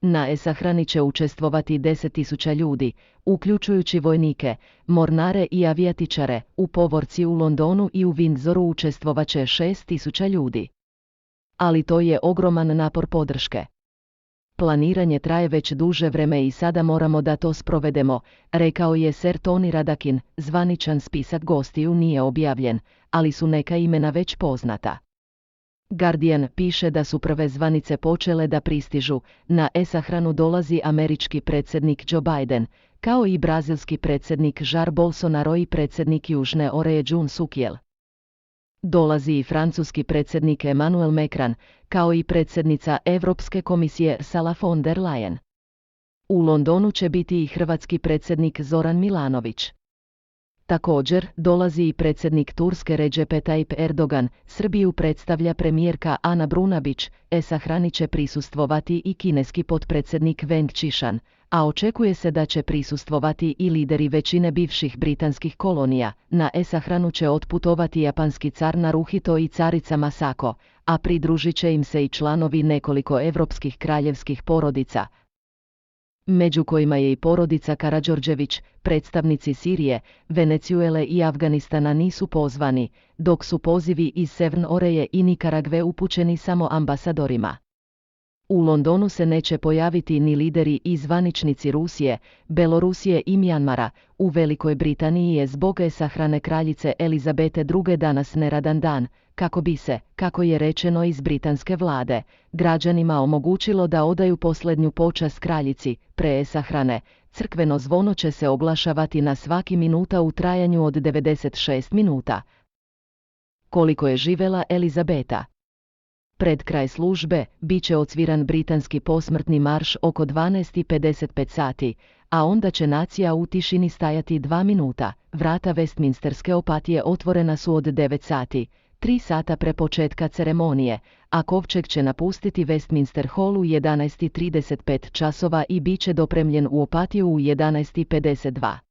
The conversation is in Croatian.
Na sahrani će učestvovati 10.000 ljudi, uključujući vojnike, mornare i avijatičare. U povorci u Londonu i u Windsoru učestvovaće 6.000 ljudi. Ali to je ogroman napor podrške. Planiranje traje već duže vreme i sada moramo da to sprovedemo, rekao je Sir Tony Radakin. Zvaničan spisak gostiju nije objavljen, ali su neka imena već poznata. Guardian piše da su prve zvanice počele da pristižu. Na sahranu dolazi američki predsjednik Joe Biden, kao i brazilski predsjednik Jair Bolsonaro i predsjednik Južne Koreje Yoon Suk Yeol. Dolazi i francuski predsjednik Emmanuel Macron, kao i predsjednica Europske komisije Ursula von der Leyen. U Londonu će biti i hrvatski predsjednik Zoran Milanović. Također, dolazi i predsjednik Turske Recep Tayyip Erdogan. Srbiju predstavlja premijerka Ana Brnabić. Sahrani će prisustvovati i kineski potpredsjednik Wang Qishan, a očekuje se da će prisustvovati i lideri većine bivših britanskih kolonija. Na sahranu će otputovati japanski car Naruhito i carica Masako, a pridružit će im se i članovi nekoliko evropskih kraljevskih porodica, među kojima je i porodica Karađorđević. Predstavnici Sirije, Venezuele i Afganistana nisu pozvani, dok su pozivi iz Severne Koreje i Nikaragve upućeni samo ambasadorima. U Londonu se neće pojaviti ni lideri i zvaničnici Rusije, Belorusije i Mjanmara. U Velikoj Britaniji je zbog sahrane kraljice Elizabete II danas neradan dan, kako bi se, kako je rečeno iz britanske vlade, građanima omogućilo da odaju posljednju počast kraljici. Pre sahrane, crkveno zvono će se oglašavati na svaki minuta u trajanju od 96 minuta. Koliko je živela Elizabeta? Pred kraj službe bit će odsviran britanski posmrtni marš oko 12:55 sati, a onda će nacija u tišini stajati 2 minuta. Vrata Westminsterske opatije otvorena su od 9 sati, 3 sata pre početka ceremonije, a kovčeg će napustiti Westminster Hall u 11:35 časova i bit će dopremljen u opatiju u 11:52.